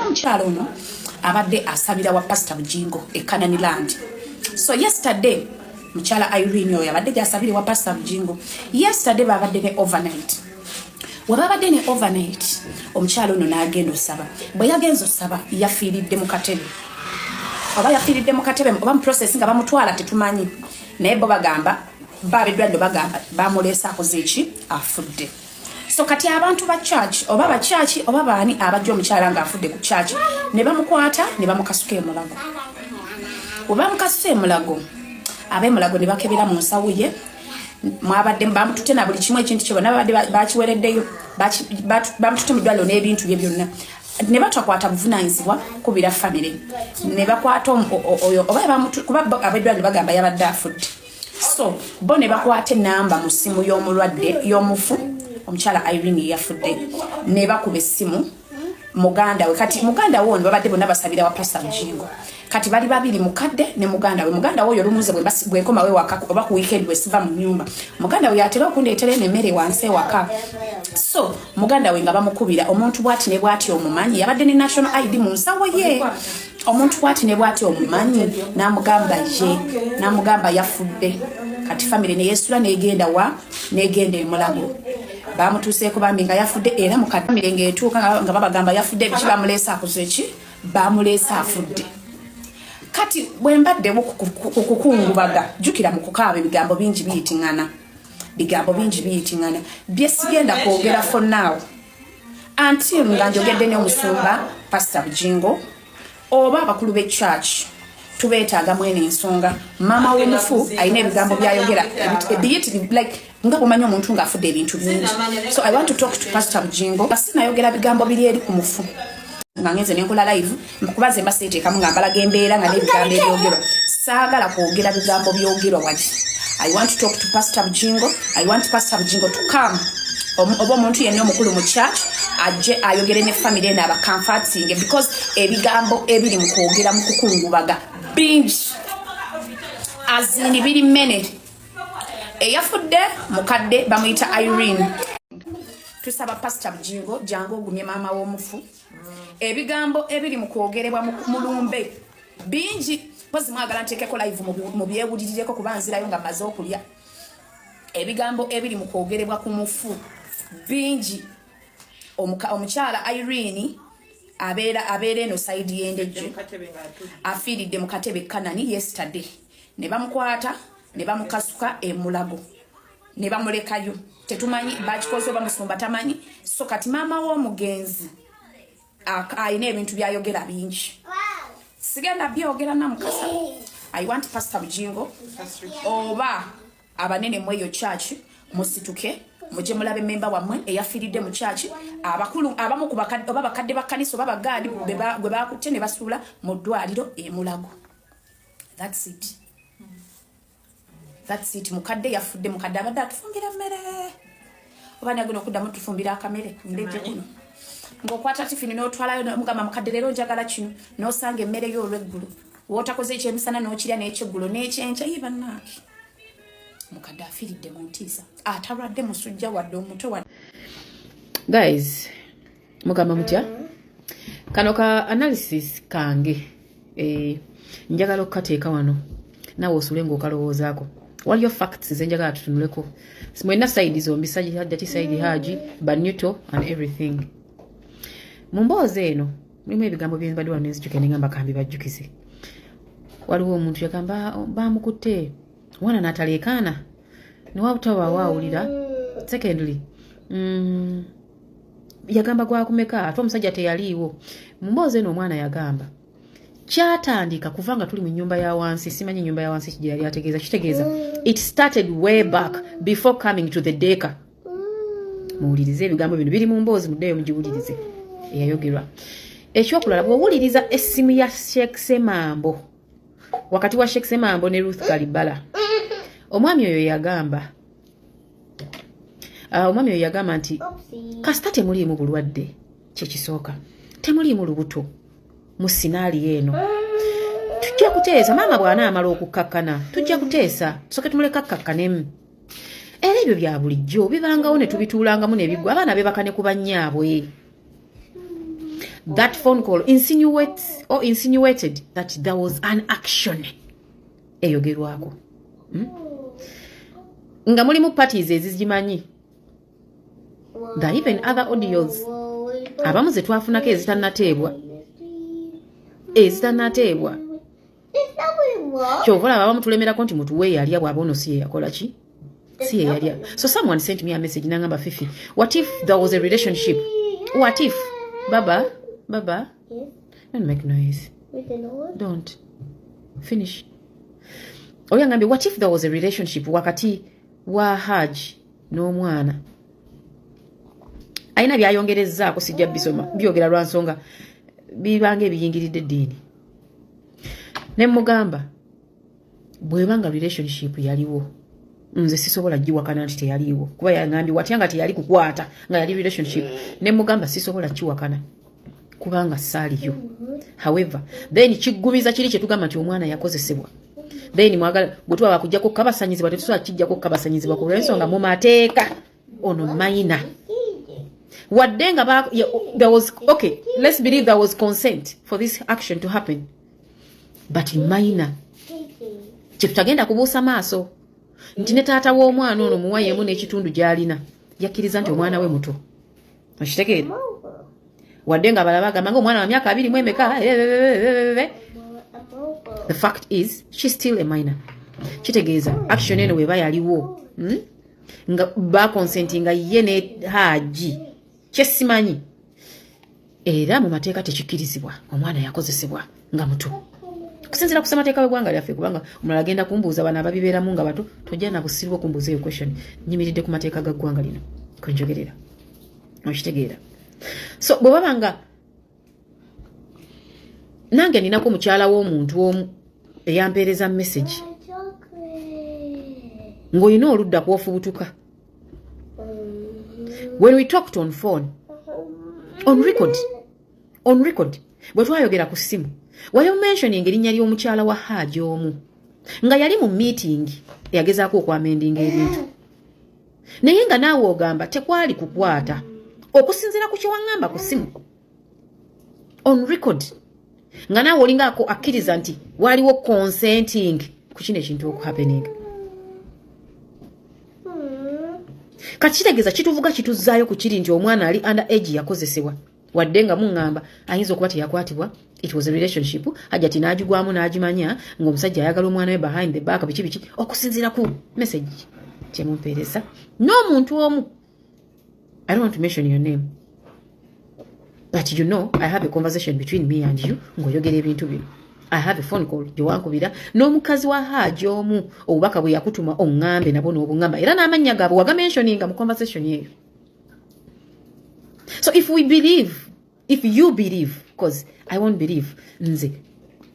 omukyala ono abadde asabira wa Pr Bujjingo e Canan land. So yesterday mukyala Irene oyo abadde gyasabire wa Pr Bujjingo. Yesterday babadde ne overnight. Wababadde ne overnight omukyala ono n'agenda osaba. Bwe yagenza osaba yafilide mu katebe. Oba yafilide mu katebe oba mu process nga bamutwala tetumanyi. Naye bo bagamba babeddwadde bagamba bamuleesa akoze eki afudde. So kati abantu ba church oba ba church oba baani abajja omukyala nga afudde ku church ne bamukwata ne bamukasuka emulago. Oba mukasuka emulago ab'emulago ne bakebera mu nsawo ye mwabadde bamutute na buli kimwe ekintu kyonna babadde bakiwereddeyo bamutute mu ddwaliro n'ebintu bye byonna ne batwakwata buvunaanyizibwa kubira family ne bakwata oyo oba kuba ab'eddwaliro bagamba yabadde afudde. So bo ne bakwata enamba mu ssimu y'omulwadde y'omufu omukyala Irene yafudde ne bakuba essimu muganda we. Kati muganda we babadde bonna basabira wa Pr Bujjingo. Kati bali babiri mukadde ne muganda we. Muganda we olumuze bwe koma we waka oba ku weekend we siva mu nyumba. Muganda we yatera okundeetera emmere wansi waka. So muganda we nga bamukubira omuntu bwati ne bwati omumanyi yabadde ne national ID mu nsawo ye. Omuntu bwati ne bwati omumanyi namugamba yafudde. Kati family ne yesula negenda emulago. Bamutuseeko bambi nga yafudde era mukadde ng'etuuka nga babagamba yafudde biki bamuleesa akoze ki bamuleesa afudde. Kati bwe mbadde kukungubaga jukira mu kukaaba ebigambo bingi biyitingana bye sigenda kwogera for now until nga njogedde ne omusumba Pr Bujjingo oba abakulu be church tubeetaaga mwene ensonga mama w'omufu alina ebigambo byayogera like nga bumanya omuntu ng'afudde ebintu bingi. So I want to talk to Pr Bujjingo basinayogera bigambo biri eri ku mufu nga ngenze nenkola live mkubaze mbaseteekamu nga mbalaga embeera nga n'ebigambo ebyogerwa saagala kwogera bigambo byogerwa wati. I want to talk to Pr Bujjingo. I want Pr Bujjingo to come oba omuntu yenna omukulu mu church ajje ayogere ne family n'aba comforting because ebigambo ebiri mu kwogera mu kukungubaga bingi azini biri mene. Eyafudde mukadde bamuyita Irene. Tusaba Pr Bujjingo jangu ogumye maama w'omufu. Ebigambo ebiri mu kwogerebwa mu mulumbe bingi pozi mwagala nteekeko live mu byewulirireko kuba nzirayo nga maze okulya. Ebigambo ebiri mu kwogerebwa ku mufu bingi. Omukyala Irene abeera eno side y'endejje afilide mu katebe Canan yesterday ne bamukwata ne bamukasuka emulago ne bamulekayo tetumanyi bakikoze oba musumba tamanyi. So kati maama w'omugenzi ayina ebintu byayogera bingi sigenda byogera Namukasa. I want Pr Bujjingo oba abanene mweyo church musituke muje mulabe member wamwe eyafilide mu church abakulu abamu ku bakadde oba bakadde bakanisa oba bagadi gwe bakutte ne basula mu ddwaliro emulago. That's it. Mukadde yafudde mukadde abadde atufumbira mmere oba nagino okuddamu tufumbira akamere ndeje kuno ng'okwata tifini n'otwalayo mugamba mukadde leero njagala kino n'osanga emmere y'olweggulu wootakoze ekyemisana n'okirya n'ekyeggulo n'ekyenkya yibannaaki mukadde afilidde mu ntiisa atalwadde musujja wadde omuto wadde. Guys mugamba mutya kano ka analysis kange njagala okukateeka wano nawe osule ng'okalowoozaako. Waliyo facts zenjagala tutunuleko mwenna side zombi sajjati side haji banuto and everything. Mu mboozi eno mulimu ebigambo byembadde wano nenzijukira nengamba kambi bajjukize. Waliwo omuntu yagamba bamukutte wana nataleekaana newabutawa waawulira. Secondly yagamba gwakumeka ate omusajja teyaliiwo. Mu mboozi eno omwana yagamba kyatandika kuva nga tuli mu nnyumba ya wansi. Simanyi nnyumba ya wansi kigye yali ategeeza kitegeeza it started way back before coming to the deka. Muwulirize ebigambo bino biri mu mboozi muddeyo mugiwulirize eyayogerwa. Ekyokulala bw'owuliriza essimu ya Sheikh Semambo wakati wa Sheikh Semambo ne Ruth Kalibala omwami oyo yagamba nti kasita temuliimu bulwadde kyekisooka temuliimu lubuto mu sinaali eno tujja kuteesa maama bw'anaamala okukkakkana tujja kuteesa tusooke tumuleka akkakkanemu. Era ebyo bya bulijjo bibangawo ne tubituulangamu ne biggwa abaana beebakane ku bannyaabwe. that phone call insinuated that there was an action eyogerwako. Nga mulimu parties ezizimanyi. There are even other audios. Abamu ze twafunako ezitanateebwa. Kyovola abamu tulemerako nti mutuwe yalya bw'abono si ye yakola ki? Si ye yalya. So someone sent me a message nangamba Fifi. What if there was a relationship? What if? Baba? Yes. Don't make noise. Don't. Finish. Oyangambi, what if there was a relationship wakati wa Hajj n'omwana? Aina byayongerezzaako sijja bisoma byogera lwa nsonga bibanga ebiyingiridde eddiini. Ne mugamba bwebanga relationship yaliwo nze sisobola giwakana nti teyaliwo kuba yangambye watyanga teyali kukwata nga yali relationship. Ne mugamba sisobola kiwakana kubanga saaliyo. However, then kigumiza kiri kye tugamba nti omwana yakozesebwa. Then mwagala bwetwa bakujjako kabasanyizibwa tetusobola kijjako kabasanyizibwa ku lw'ensonga mu mateeka ono mayina. Wadenga there was, okay, let's believe there was consent for this action to happen. But minor. Chitagenda kubuusa maaso. Nti ne taata w'omwana ono muwayemu n'ekitundu gy'alina. Yakkiriza nti omwana we muto. Okitegeera? Wadenga balabaga manga omwana wa myaka 2 mu emeka. The fact is, she's still a minor. Kitegeeza action eno weba yaliwo. Nga ba consentinga ye ne Haji. Kyesimanyi. Era mu mateeka tekikkirizibwa omwana yakozesebwa nga muto. Kusinzira kusema mateeka w'eggwanga lyaffe kubanga omulala agenda kumbuuza bana ababibeeramu nga bato tojja na busirwa kumbuuza eyo question. Nyimiridde ku mateeka ga ggwanga lino. Kwenjogerera. Okitegeera. So bwe babanga nange ninako mukyala w'omuntu omu eyampeereza message ng'olina oludda kw'ofubutuka. When we talked on phone, on record, bwe twayogera ku simu, wali mentioning erinnya ly'omukyala wa Hajji omu nga yali mu meeting eyagezaako okwamendinga ebintu. Naye nga naawe ogamba tekwali kukwata okusinziira ku kyewaŋŋamba ku simu. On record. Nga naawe olingaako akkiriza nti waliwo consenting ku kino ekintu okuhappening. Kachitegeeza kituvuga kituzaayo ku kiri nti omwana ali under age yakozesebwa. Wadde nga muŋŋamba ayinza okuba teyakwatibwa. It was a relationship. Hajati n'agigwamu n'agimanya ng'omusajja ayagala omwana we behind the back biki okusinziira ku message kyemumpeereza. N'omuntu omu. I don't want to mention your name. But you know, I have a conversation between me and you. Ng'oyogera ebintu bino. I have a phone call gyewankubira n'omukazi wa Hajji omu obubaka bwe yakutuma oŋŋambe nabo n'obuŋŋamba era n'amannya gaabwe wagamentioninga mu conversation eyo. So if you believe, because I won't believe, nze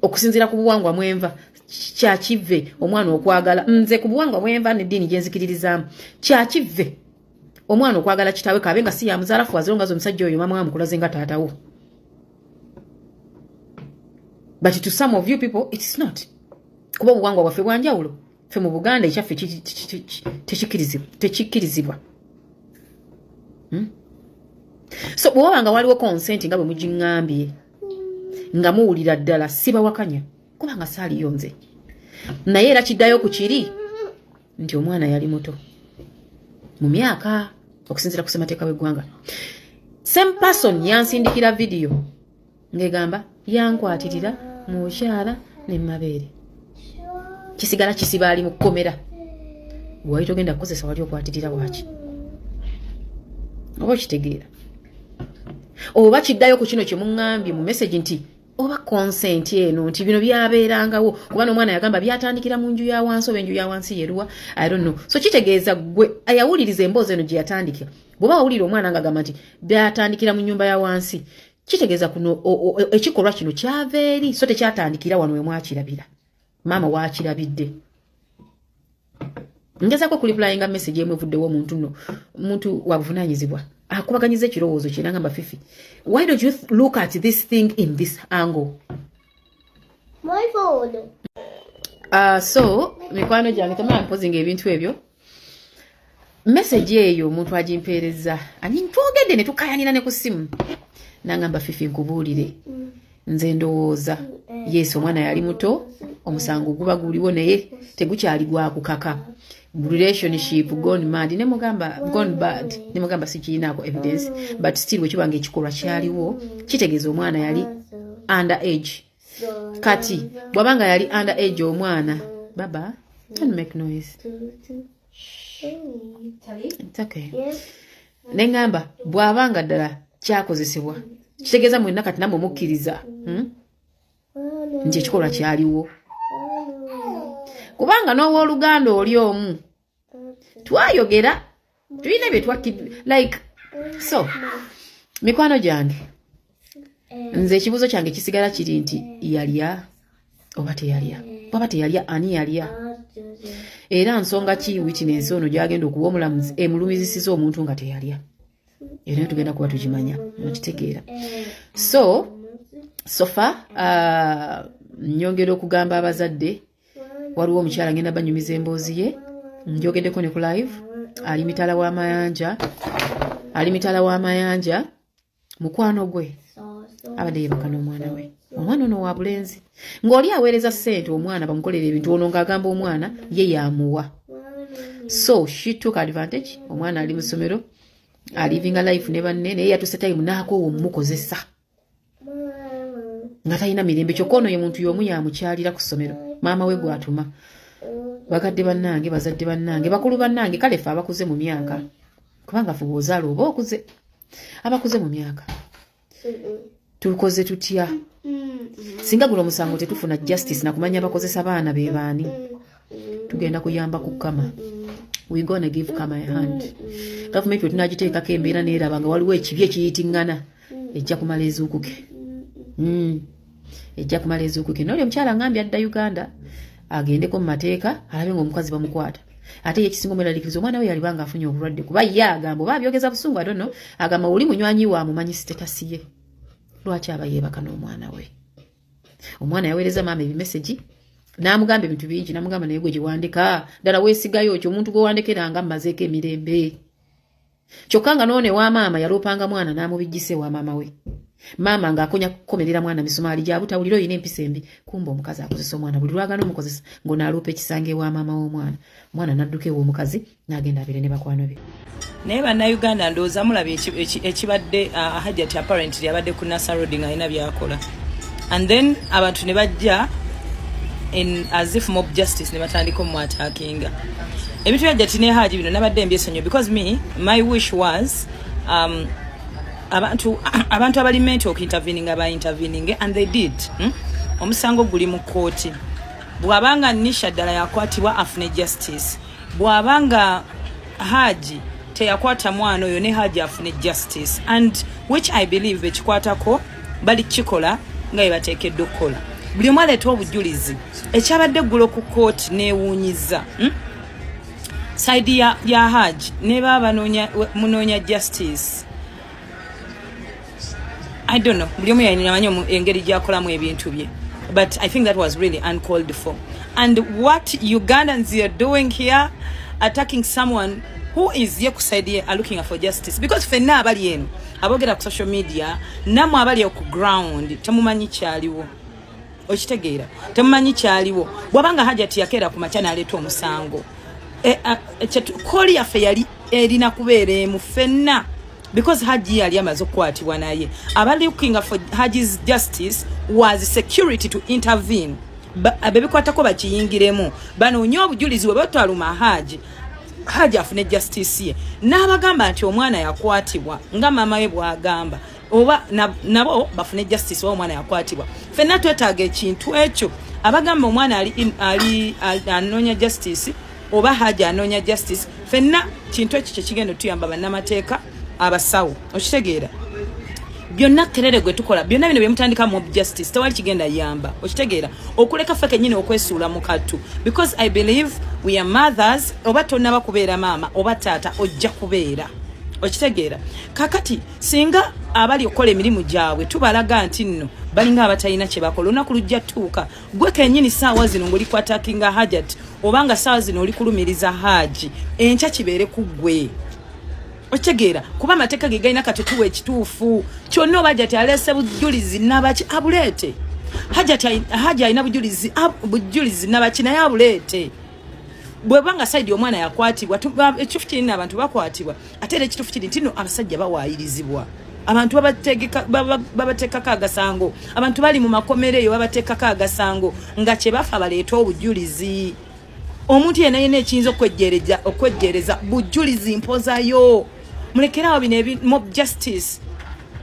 okusinziira ku buwangwa mwenva kyakive omwana okwagala nze ku buwangwa mwenva n'eddiini gye nzikiririzaamu kyakive omwana okwagala kitaawe kaabe nga si yamuzaalafu azongaza omusajja oyo mama amukulaze nga taatawo. But to some of you people, it is not. Kuba obuwangwa bwaffe bwanjawulo. Ffe mu Buganda ekyaffe tekikkirizibwa. So bw'obanga waliwo consent nga bwe mugiŋŋambye nga muwulira ddala sibawakanya kubanga saaliyo nze. Naye era kiddayo ku kiri nti omwana yali muto mu myaka okusinziira ku ssemateeka w'eggwanga. Same person yansindikira video ng'egamba yankwatirira mu bukyala ne mabeere. Kisigala kisiba ali mu kkomera. Bw'oyita ogenda kukozesa wali okwatirira waki. Oba okitegeera. Oba kiddayo ku kino kye muŋŋambye mu message nti oba consent eno nti bino byabeerangawo kuba n'omwana yagamba byatandikira mu nju ya wansi oba enju ya wansi yeruwa. I don't know. So kitegeeza gwe ayawuliriza emboozi eno gye yatandikira. Bw'oba wawulira omwana ng'agamba nti byatandikira mu nnyumba ya wansi. Kitegeeza kuno ekikolwa kino kyava eri so tekyatandikira wano we mwakirabira. Maama waakirabidde. Ngezaako kuliplayinga message emu evuddewo omuntu wabuvunaanyizibwa. Akubaganyiza ekirowoozo kye nangamba Fifi. Why don't you look at this thing in this angle? My phone. So, mikwano gyange tamala mpozinga ebintu ebyo. Message eyo omuntu agimpeereza. Ani twogedde ne tukayanira ne ku simu. nangamba Fifi nkubuulire nze ndowooza yes omwana yali muto omusango guba guliwo naye tegukyali gwa kukaka relationship gone mad ne mugamba gone bad ne mugamba sikiinaako evidence but still wekibanga ekikolwa kyaliwo kitegeeza omwana yali under age kati bwabanga yali under age omwana baba don't make noise it's okay nengamba bwabanga ddala kyakozesebwa kitegeeza mwenna kati namwe mukkiriza nti ekikolwa kyaliwo kubanga n'owooluganda oli omu twayogera tulina bye like so mikwano gyange nze ekibuuzo kyange kisigala kiri nti yalya oba teyalya bwaba teyalya ani yalya era nsonga ki witness ono gyagenda okuba omulamuzi emulumizisiza omuntu nga teyalya era tugenda kuba tugimanya mukitegeera sofa nyongera okugamba abazadde waliwo omukyala ngenda banyumiza emboozi ye njogeddeko ne ku live ali mitala w'amayanja mukwano gwe abadde yebaka n'omwana we omwana ono wa bulenzi ng'oli aweereza ssente omwana bamukolera ebintu ono ng'agamba omwana ye yamuwa so she took advantage omwana ali mu ssomero alivinga life ne banne naye yatuse time naakoowa omumukozesa nga talina mirembe kyokka ono ye muntu y'omu yamukyalira ku ssomero maama we gwatuma bakadde bannange bazadde bannange bakulu bannange kale ffe abakuze mu myaka kubanga ffe bw'ozaala oba okuze abakuze mu myaka tukoze tutya singa guno omusango tetufuna justice nakumanya abakozesa baana be baani tugenda kuyamba ku Kama we gonna give Kama a hand government tunagiteekako embeera neeraba nga waliwo ekibi ekiyitiŋŋana ejja kumala ezuukuke ejja kumala ezuukuke n'oli omukyala ngambye adda Uganda agendeko mu mateeka alabe ng'omukazi bamukwata ate ye ekisinga omweraliikiriza omwana we yalibanga afunye obulwadde kuba ye agamba oba abyogeza busungu adono agamba oli munywanyi wa mumanyi sitetasi ye lwaki aba yeebaka n'omwana we omwana yaweereza maama ebimesegi n'amugamba ebintu bingi n'amugamba naye gwe gyewandiika ddala weesigayo ekyo omuntu gwe wandekeranga mmazeeko emirembe kyokka nga noone wa maama yaloopanga mwana n'amubijjise wa maama we maama ng'akonya kukomerera mwana misumaali gyabutawulira oyina empisa embi kumba omukazi akozesa omwana buli lwagana omukozesa ng'onaaloopa ekisange ewa maama w'omwana omwana n'adduka ew'omukazi n'agenda abire ne bakwano be naye bannayuganda ndowooza mulaba ekibadde hajjati apparently abadde ku Nasa Road ng'alina byakola and then abantu ne bajja as if mob justice ne batandika omwataakinga ebintu byajjati ne Haji bino nabadde mbyesonyiwa because my wish was abantu abali meant intervening and they did omusango guli mu kooti bwabanga Nisha ddala yakwatibwa afune justice bwabanga Haji teyakwata mwana oyo ne Haji afune justice and which I believe ekikwatako bali kikola nga bateekeddwa okukola buli omu aleeta obujulizi ekyabadde eggulo ku kooti neewuunyiza side ya Haji ne baba munoonya justice I don't know buli omu yalina engeri gyakolamu ebintu bye but I think that was really uncalled for and what Ugandans are doing here attacking someone who is here kusaidia are looking for justice because fenna abali eno abogera ku social media namwe abali ku ground temumanyi kyaliwo okitegeera temumanyi kyaliwo bwabanga Hajati yakera ku machana aleeta omusango koli yaffe yali erina kubeera emu fenna because Haji yali amaze okukwatibwa naye abali looking for Haji's justice was security to intervene abebikwatako bakiyingiremu banoonye obujulizi bwe batwaluma Haji afune justice ye n'abagamba nti omwana yakwatibwa nga maama we bwagamba oba nabo bafune justice wa omwana yakwatibwa fenna twetaaga ekintu ekyo abagamba omwana ali anoonya justice oba Haji anoonya justice fenna kintu ekyo kyekigenda tuyamba bannamateeka abasawo okitegeera byonna kerere gwe tukola byonna bino byemutandika mob justice tewali kigenda yamba okitegeera okuleka feke nyine okwesuula mu kattu because I believe we are mothers oba tonna bakubeera maama oba taata ojja kubeera okitegeera kakati singa abali okola emirimu gyabwe tubalaga nti nno balinga abatalina kye bakola olunaku lujja tuuka gwe kennyini saawa zino ng'oli kwatakinga Hajati obanga saawa zino oli kulumiriza Haji enkya kibeere ku ggwe Ochegeera kuba amateeka ge galina katutuwa ekituufu kyonna oba hajati alese bujulizi nabaki abuleete haja alina bujulizi nabaki naye abuleete bwebanga saidi omwana yakwatibwa ekituufu kiri abantu bakwatibwa ate era ekituufu kiri nti nno abasajja bawaayirizibwa abantu babateekako agasango abantu bali mu makomero eyo babateekako agasango nga kye bafa baleeta obujulizi omuntu yenna ekiyinza okwejjereza bujulizi mpozayo mulekerawo bino mob justice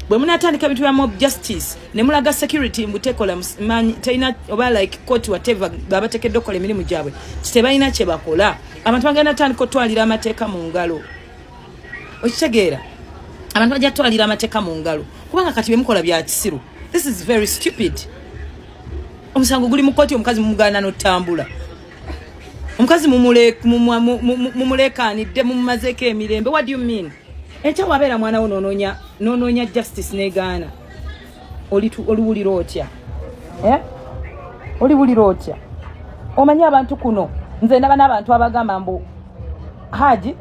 bwe munatandika bintu bya mob justice ne mulaga security mbutekola manyi tayina oba like court whatever babatekedde okukola emirimu gyabwe tebalina kye bakola abantu bagenda tandika otwalira amateeka mu ngalo okitegeera abantu bajja twalira amateeka mu ngalo kubanga kati bemukola bya kisiru. This is very stupid. Omusango guli mu kooti omukazi mumugana n'otambula omukazi mumulekaanidde mumumazeeko emirembe. What do you mean? Ekyo wabeera mwana wo noononya justice negaana oliwulira otya? Oliwulira otya? Omanyi abantu kuno nze ndaba n'abantu abagamba mbu Haji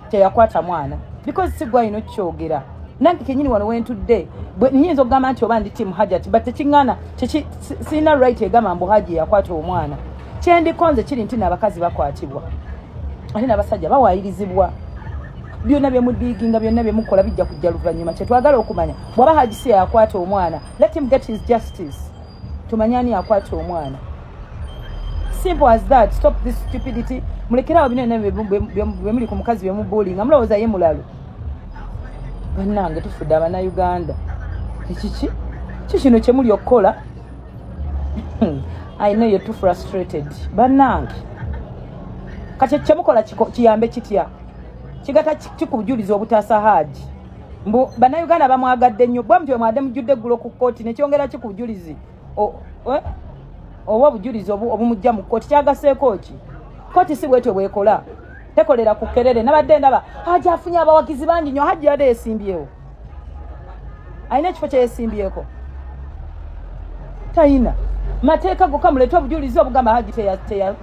teyakwata mwana because sigwa ino kyogera nange kenyini wano wentudde nyinza okugamba nti oba ndi timu Hajati but tekingana sina right egamba mbu Haji yakwata omwana. Kyendikonze kiri nti n'abakazi bakwatibwa ate n'abasajja bawaayirizibwa. Byonna byemudiiginga byonna byemukola bijja kujja luvannyuma. Kyetwagala okumanya bw'aba Haji si yakwata omwana, let him get his justice. Tumanyani yakwata omwana. Simple as that. Stop this stupidity. Mulekerawo bino bemuli ku mukazi byemubuulinga mulowooza ye mulalo. Bannange tufudde Abannayuganda. Kiki kino kyemuli okukola? I know you're too frustrated. Bannange kati kyemukola kiyambe kitya? Kigata kikubujuliza obutaasa Haji. Mbu Bannayuganda bamwagadde nnyo bwa mutwe mwadde mujjudde ggulo ku kkooti ne kyongera kikubujulizi oba obujulizi obumujja mu kkooti kyagaseeko ki? Kkooti si bwetyo bwekola. Tekolera ku kerere. Nabadde ndaba Haji afunye abawagizi bangi nnyo. Haji yadde yeesimbyewo. Alina ekifo kye yeesimbyeko? Tayina. Mateeka gokka muleete obujulizi obugamba Haji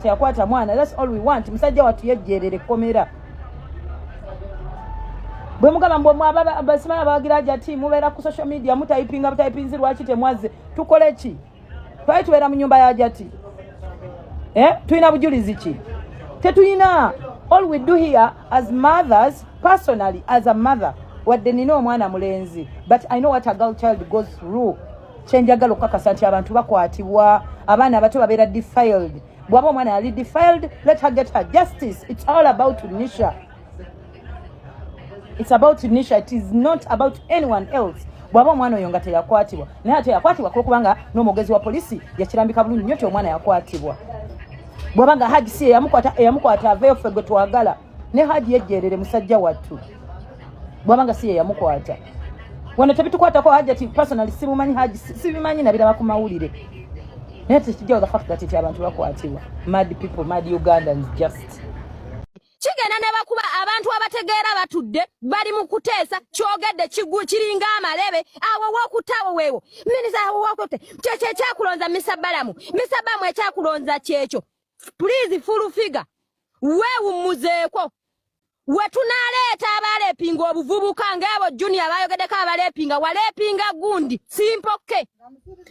teyakwata mwana. That's all we want. Musajja wattu yejjeerere komera. Bwe mugamba mbu abasimanya abawagira Hajati mubeera ku social media mutayipinga butayipinzi lwaki temwazze tukole ki? Twali tubeera mu nyumba ya Hajati. Tuyina bujulizi ki? Tetuyina. All we do here as mothers, personally as a mother, wadde nina omwana mulenzi, but I know what a girl child goes through. Kyenjagala okukakasa nti abantu bakwatibwa, abaana abato babeera defiled. Bw'aba omwana yali defiled, let her get her justice. It's all about Nisha. It's about Nisha. It is not about anyone else. Bw'aba omwana oyo nga teyakwatibwa, naye ate yakwatibwa kubanga n'omwogezi wa polisi yakirambika bulungi nnyo nti omwana yakwatibwa. Bw'abanga Haji si yamukwata aveyo ffe gwe twagala ne Haji yejjeerere musajja wattu. Bw'abanga si yamukwata wano tebitukwatako Hajati personally simumanyi Haji sibimanyi nabiraba ku mawulire naye tekijjawo the fact that iti abantu bakwatibwa. Mad people, mad Ugandans just kigenda ne bakuba abantu abategeera batudde bali mu kuteesa kyogedde kiringa amalebe awo wokutawo weewo minisa awo wokote kyakulonza misabalamu ekyakulonza kyekyo. Please full figure weewummuzeeko wetunaleeta abalepinga obuvubuka ng'abo junior bayogeddeko abalepinga walepinga gundi simpokke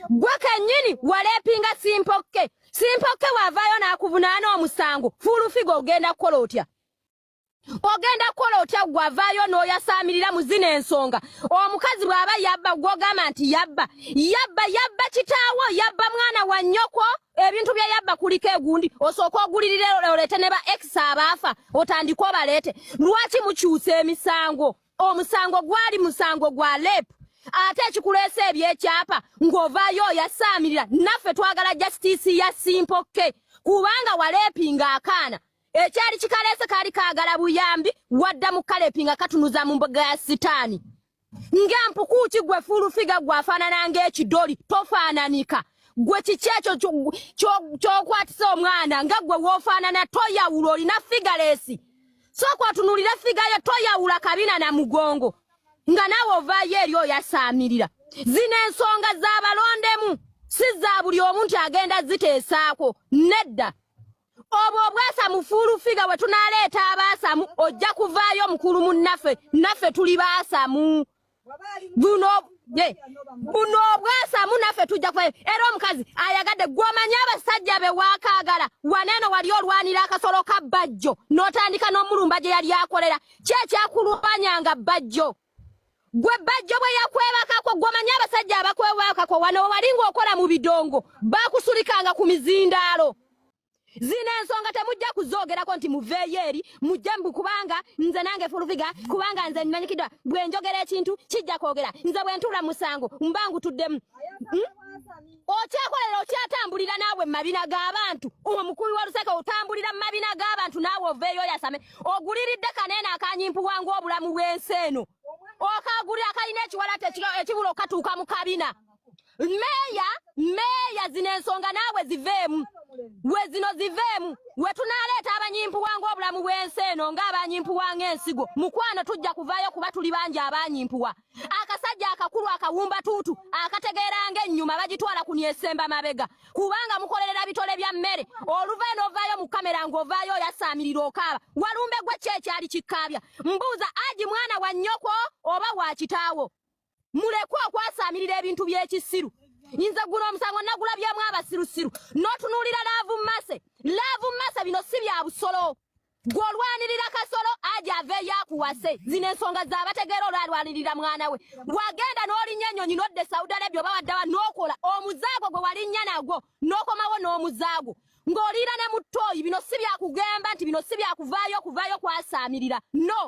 gwe kennyini walepinga simpokke wavaayo n'akuvunaana omusango full figure ogenda kukola otya? Ogenda kukola otya gwavaayo n'oyasaamirira mu zino ensonga? Omukazi bw'aba yabba gw'ogamba nti yabba kitaawo yabba mwana wa nnyoko ebintu bya yabba kuliko egundi osooka ogulirire oleete ne ba ex abaafa otandika obaleete. Lwaki mukyusa emisango? Omusango gwali musango gwa lepu ate ekikuleese ebyekyapa ng'ovaayo oyasaamirira. Naffe twagala justice ya simpokke kubanga walepinga akaana ekyali kikaleese kaali kaagala buyambi wadda mu kalepinga katunuza mu mboga ya sitaani. Ng'empukuuki gwe fulufiga gwafaanana ng'ekidoli tofaananika. Gwe kikyekyo ky'okwatisa omwana nga gwe woofaanana toyawula olina figaleesi. Sooka otunuulira figayo toyawula kabina na mugongo nga naawe ovaayo eri oyasaamirira. Zino ensonga z'abalondemu si za buli omuntu agenda ziteesaako. Nedda. Obo bwasamu fulu figa we tunaleeta abasamu ojja kuvaayo mukulu munnaffe naffe tuli baasamu buno bwasamu naffe tujja kuvayo era omukazi ayagadde gw'omanyi abasajja be waakaagala waneeno wali olwanira akasolo ka bajjo n'otandika n'omulumba gye yali akolera kyekyakulubanyanga bajjo gwe bajjo bwe yakwebakako gw'omanyi abasajja abakwebakako wano walinga okola mu bidongo baakusulikanga ku mizindaalo zina ensonga temujja kuzoogerako nti muveeyo eri mujja mbu kubanga nze nange fulufiga kubanga nze mmanyikidwa bwe njogera ekintu kijja kwogera nze bwe ntuula musango mbangu tuddemu okyakolera okyatambulira naawe mu mabina g'abantu omukulu w'oluseke otambulira mu mabina g'abantu naawe oveeyo oyasame oguliridde kaneena akanyimpuwanga obulamu bw'ensi eno okagulira akalina ekiwalata ekibula okatuuka mu kabina meeya zino ensonga naawe ziveemu we zino ziveemu we tunaleeta abanyimpuwanga obulamu bw'ensi eno ng'abanyimpuwanga ensigo mukwano tujja kuvaayo kuba tuli bangi abanyimpuwa akasajja akakulu akawumba tuutu akategeeranga ennyuma bagitwala ku nyesemba mabega kubanga mukolerera bitole bya mmere oluvayo n'ovaayo mu kamera ng'ovaayo oyasaamirira okaaba walumbe gwe kyekyali kikkaabya mbuuza aji mwana wa nnyoko oba wa kitaawo mulekwe okwasaamirira ebintu by'ekisiru Inza guno omusango nagulabyemu abasirusiru n'otunuulira laavu mmase bino si bya busolo gw'olwanirira kasolo aja aveeyo akuwase zino ensonga z'abategeera olwalwanirira mwana we wagenda n'olinnya ennyonyi n'odde Saudi Arabia oba waddawa n'okola omuzaago gwe walinnya nagwo n'okomawo n'omuzaago ng'oliira ne mu ttooyi bino si byakugamba nti bino si byakuvaayo kwasaamirira no